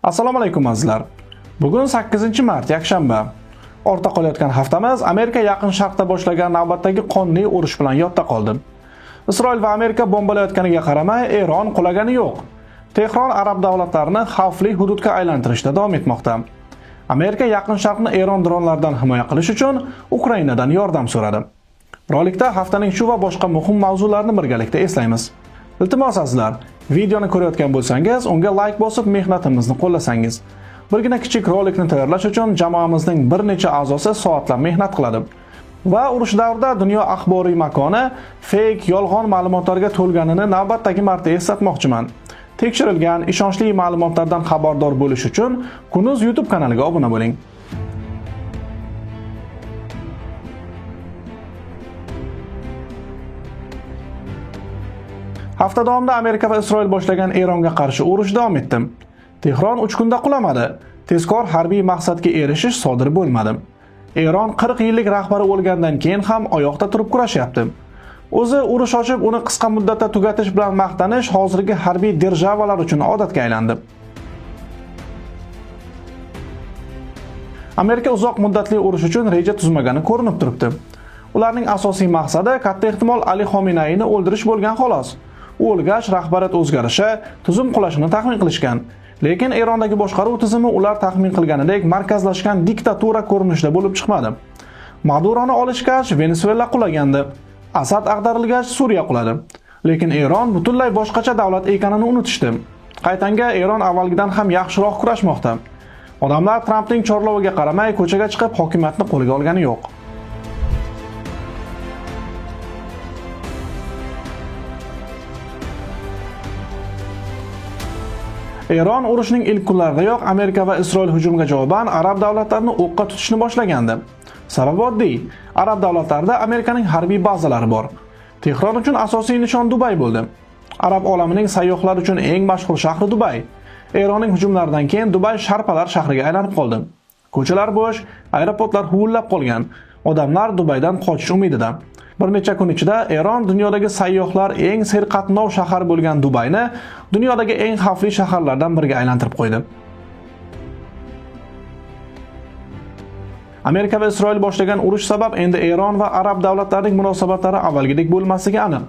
Assalomu alaykum azizlar. Bugun 8-mart yakshanba. Ortda qolayotgan haftamiz Amerika Yaqin Sharqda boshlagan navbatdagi qonli urush bilan yodda qoldi. Isroil va Amerika bombalayotganiga qaramay, Eron qulagani yo'q. Tehron arab davlatlarini xavfli hududga aylantirishda davom etmoqda. Amerika Yaqin Sharqni Eron dronlaridan himoya qilish uchun Ukrainadan yordam so'radi. Rolikda haftaning shu va boshqa muhim mavzularni birgalikda eslaymiz. Iltimos azizlar, videoni ko'rayotgan bo'lsangiz, unga like bosib mehnatimizni qo'llasangiz. Birgina kichik rolikni tayyorlash uchun jamoamizning bir necha a'zosi soatlab mehnat qiladi. Va urush davrida dunyo axboriy makoni fake, yolg'on ma'lumotlarga to'lganini navbatdagi marta eslatmoqchiman. Tekshirilgan, ishonchli ma'lumotlardan xabardor bo'lish uchun Kunuz YouTube kanaliga obuna bo'ling. Hafta davomida Amerika va Isroil boshlagan Eronga qarshi urush davom etdi. Tehron 3 kunda qulamadi. Tezkor harbiy maqsadga erishish sodir bo'lmadi. Eron 40 yillik rahbari o'lgandan keyin ham oyoqda turib kurashyapti. O'zi urush ochib, uni qisqa muddatda tugatish bilan maqtanish hozirgi harbiy державалар uchun odatga aylandi. Amerika uzoq muddatli urush uchun reja tuzmagani ko'rinib turibdi. Ularning asosiy maqsadi katta ehtimol Ali Xomenayni o'ldirish bo'lgan xolos. U o'lgach rahbariyat o'zgarishi, tuzum qulashini taxmin qilishgan. Lekin Erondagi boshqaruv tizimi ular taxmin qilganidek markazlashgan diktatura ko'rinishida bo'lib chiqmadi. Maduroni olishgach Venesuela qulagandi. Asad ag'darilgach Suriya quladi. Lekin Eron butunlay boshqacha davlat ekanini unutishdi. Qaytanga Eron avvalgidan ham yaxshiroq kurashmoqda. Odamlar Trampning chorloviga qaramay ko'chaga chiqib hokimiyatni qo'lga olgani yo'q. Eron urushning ilk kunlaridayoq Amerika va Isroil hujumiga javoban arab davlatlarini o'qqa tutishni boshlagandi. Sababi oddiy. Arab davlatlarida Amerikaning harbiy bazalari bor. Tehron uchun asosiy nishon Dubay bo'ldi. Arab olamining sayyohlar uchun eng mashhur shahri Dubay. Eronning hujumlaridan keyin Dubay sharpalar shahriga aylanib qoldi. Ko'chalar bo'sh, aeroportlar huvullab qolgan. Odamlar Dubaydan qochish umidida. Bir necha kun ichida Eron dunyodagi sayyohlar eng serqatnov shahar bo'lgan Dubayni dunyodagi eng xavfli shaharlardan biriga aylantirib qo'ydi. Amerika va Isroil boshlagan urush sabab endi Eron va arab davlatlarining munosabatlari avvalgidek bo'lmasligi aniq.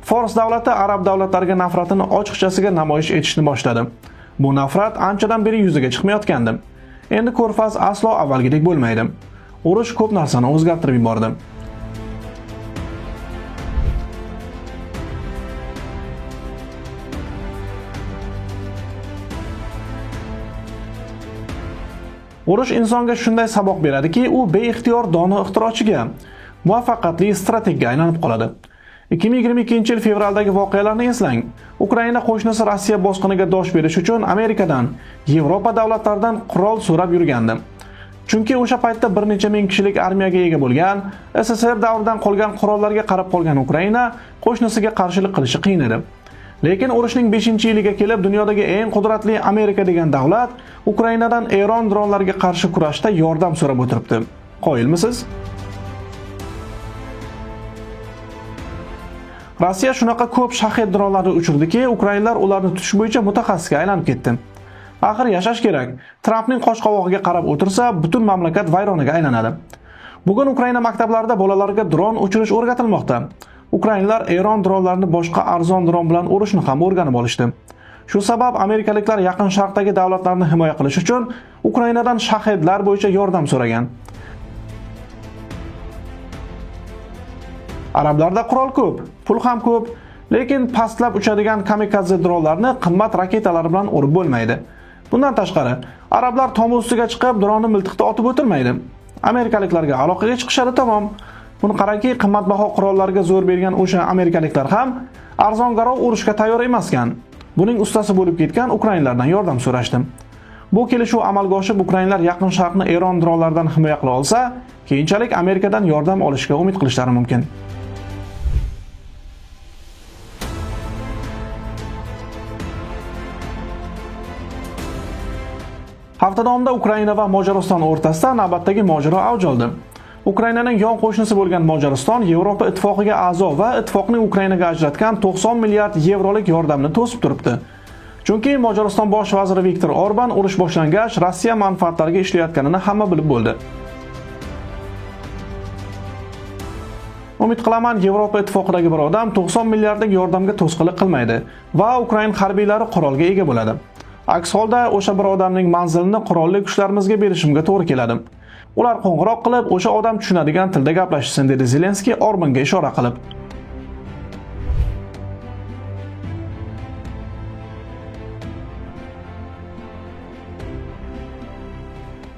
Fors davlati arab davlatlariga nafratini ochiqchasiga namoyish etishni boshladi. Bu nafrat anchadan beri yuzaga chiqmayotgandi. Endi Ko'rfaz aslo avvalgidek bo'lmaydi. Urush ko'p narsani o'zgartirib yubordi. Urush insonga shunday saboq beradiki, u beixtiyor dono ixtirochiga, muvaffaqiyatli strategga aylanib qoladi. 2022-yil fevraldagi voqealarni eslang. Ukraina qo'shnisi Rossiya bosqiniga dosh berish uchun Amerikadan, Yevropa davlatlaridan qurol so'rab yurgandi. Chunki o'sha paytda bir necha ming kishilik armiyaga ega bo'lgan, SSR davridan qolgan qurollarga qarab qolgan Ukraina qo'shnisiga qarshilik qilishi qiyin edi. Lekin urushning 5-yiliga kelib dunyodagi eng qudratli Amerika degan davlat Ukrainadan Eron dronlariga qarshi kurashda yordam so'rab o'tiribdi. Qoyilmisiz? Rossiya shunaqa ko'p Shahed dronlarini uchirdiki, ukrainlar ularni tutish bo'yicha mutaxassisga aylanib ketdi. Axir yashash kerak. Trampning qosh-qovog'iga qarab o'tirsa, butun mamlakat vayronaga aylanadi. Bugun Ukraina maktablarida bolalarga dron uchirish o'rgatilmoqda. Ukrainlar Eron dronlarini boshqa arzon dron bilan urishni ham o'rganib olishdi. Shu sabab amerikaliklar Yaqin Sharqdagi davlatlarni himoya qilish uchun Ukrainadan Shahedlar bo'yicha yordam so'ragan. Arablarda qurol ko'p, pul ham ko'p, lekin pastlab uchadigan kamikadze dronlarni qimmat raketalar bilan urib bo'lmaydi. Bundan tashqari, arablar tom ustiga chiqib dronni miltiqda otib o'tirmaydi. Amerikaliklarga aloqaga chiqishadi tamom. Buni qarangki, qimmatbaho qurollarga zo'r bergan o'sha amerikaliklar ham arzon-garov urushga tayyor emaskan. Buning ustasi bo'lib ketgan ukrainlardan yordam so'rashdi. Bu kelishuv amalga oshib, ukrainlar Yaqin Sharqni Eron dronlaridan himoya qila olsa, keyinchalik Amerikadan yordam olishga umid qilishlari mumkin. Hafta davomida Ukraina va Mojariston o'rtasida navbatdagi mojaro avj oldi. Ukrainaning yon qo'shnisi bo'lgan Mojariston Yevropa ittifoqiga a'zo va ittifoqning Ukrainaga ajratgan 90 milliard yevrolik yordamni to'sib turibdi. Chunki Mo'g'uliston bosh vaziri Viktor Orban urush boshlangach Rossiya manfaatlariga ishlayotganini hamma bilib bo'ldi. Umid qilaman, Yevropa ittifoqidagi bir odam 90 milliardlik yordamga to'sqinlik qilmaydi va Ukraina harbiylari qurolga ega bo'ladi. Aks holda o'sha bir odamning manzilini qurolli kuchlarimizga berishimga to'g'ri keladi. Ular qo'ng'iroq qilib, o'sha odam tushunadigan tilda gaplashsin, dedi Zelenskiy Orbanga ishora qilib.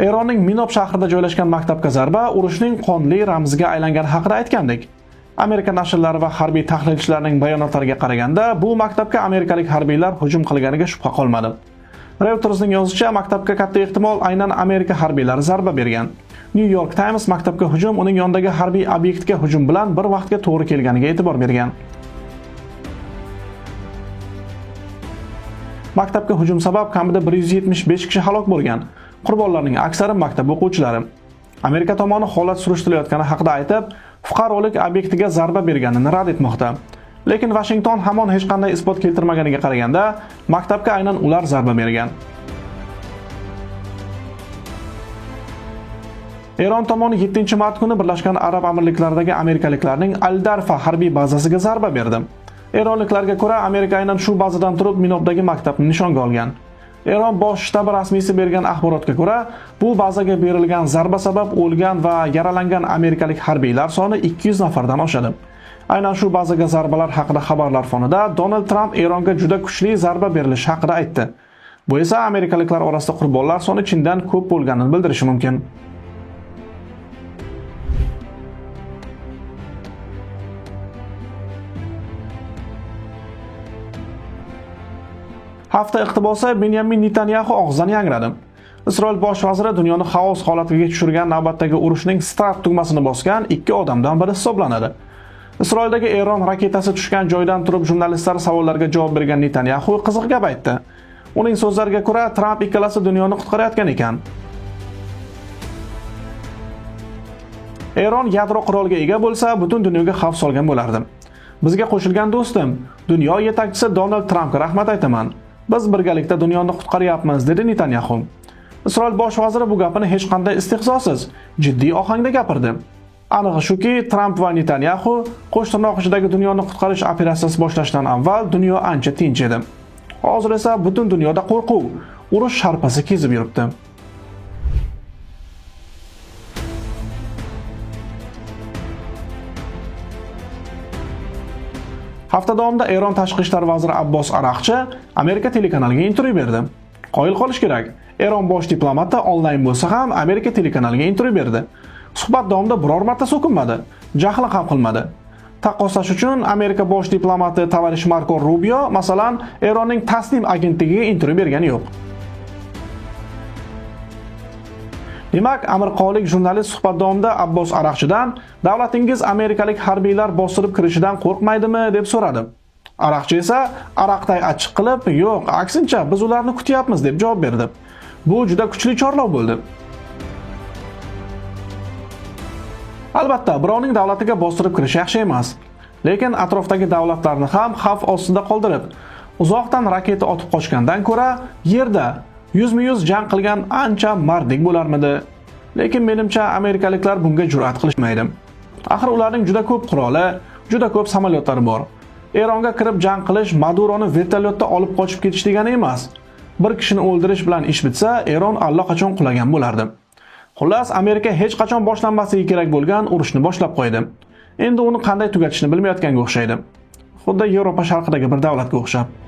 Eronning Minob shahrida joylashgan maktabga zarba urushning qonli ramziga aylangani haqida aytgandik. Amerika nashrlari va harbiy tahlilchilarning bayonotlariga qaraganda, bu maktabga amerikalik harbiylar hujum qilganiga shubha qolmadi. Reuters'ning yozishicha, maktabga katta ehtimol aynan Amerika harbiylari zarba bergan. New York Times maktabga hujum uning yonidagi harbiy obyektga hujum bilan bir vaqtga to'g'ri kelganiga e'tibor bergan. Maktabga hujum sabab kamida 175 kishi halok bo'lgan. Qurbonlarning aksari maktab o'quvchilari. Amerika tomoni holat surishtirayotgani haqida aytib, fuqarolik obyektiga zarba berganini rad etmoqda. Lekin Washington hamon hech qanday isbot keltirmaganiga qaraganda, maktabga aynan ular zarba bergan. Eron tomoni 7-mart kuni Birlashgan Arab Amirliklaridagi amerikaliklarning Al-Darfa harbiy bazasiga zarba berdi. Eronliklarga ko'ra, Amerika aynan shu bazadan turib Minobdagi maktabni nishonga olgan. Eron bosh shtabi rasmiysi bergan axborotga ko'ra, bu bazaga berilgan zarba sabab o'lgan va yaralangan amerikalik harbiylar soni 200 nafardan oshadi. Aynan shu bazaga zarbalar haqida xabarlar fonida Donald Trump Eronga juda kuchli zarba berilishi haqida aytdi. Bu esa amerikaliklar orasida qurbonlar soni chindan ko'p bo'lganini bildirishi mumkin. Hafta iqtibosi Benyamin Netanyahu og'zidan yangradi. Isroil bosh vaziri dunyoni xaos holatiga tushirgan navbatdagi urushning start tugmasini bosgan 2 odamdan biri hisoblanadi. Isroildagi Eron raketasi tushgan joydan turib jurnalistlar savollariga javob bergan Netanyahu qiziq gap aytdi. Uning so'zlariga ko'ra, Trump ikkalasi dunyoni qutqarayotgan ekan. Eron yadro quroliga ega bo'lsa, butun dunyoga xavf solgan bo'lardi. Bizga qo'shilgan do'stim, dunyo yetakchisi Donald Trampga rahmat aytaman. Biz birgalikda dunyoni qutqaryapmiz, dedi Netanyahu. Isroil bosh vaziri bu gapini hech qanday istehzosiz, jiddiy ohangda gapirdi. Anig'i shuki, Tramp va Netanyahu qo'sh tirnoq ichidagi dunyoni qutqarish operatsiyasi boshlashdan avval dunyo ancha tinch edi. Hozir esa butun dunyoda qo'rquv, urush sharpasi kezib yuribdi. Hafta davomida Eron tashqi ishlar vaziri Abbos Araqchi Amerika telekanaliga intervyu berdi. Qoyil qolish kerak, Eron bosh diplomati onlayn bo'lsa ham Amerika telekanaliga intervyu berdi. Suhbat davomida biror marta so'kinmadi, jahli ham qilmadi. Taqqoslash uchun Amerika bosh diplomati Tavarish Marko Rubio, masalan, Eronning Tasnim agentligiga intervyu bergani yo'q. Demak, amerikalik jurnalist suhbat davomida Abbos Araqchidan davlatingiz amerikalik harbiylar bostirib kirishidan qo'rqmaydimi deb so'radi. Araqchi esa araqday achchiq qilib, "Yo'q, aksincha biz ularni kutyapmiz" deb javob berdi. Bu juda kuchli chorlov bo'ldi. Albatta, birovning davlatiga bostirib kirish yaxshi emas, lekin atrofdagi davlatlarni ham xavf ostida qoldirib, uzoqdan raketa otib qochgandan ko'ra, yerda yuzma-yuz jang qilgan ancha mardlik bo'larmidi? Lekin menimcha amerikaliklar bunga jur'at qilishmaydi. Axir ularning juda ko'p quroli, juda ko'p samolyotlari bor. Eronga kirib jang qilish Maduroni vertolyotda olib qochib ketish degani emas. Bir kishini o'ldirish bilan ish bitsa, Eron allaqachon qulagan bo'lardi. Xullas, Amerika hech qachon boshlanmasligi kerak bo'lgan urushni boshlab qo'ydi. Endi uni qanday tugatishni bilmayotganga o'xshaydi. Xuddi Yevropa sharqidagi bir davlatga o'xshab.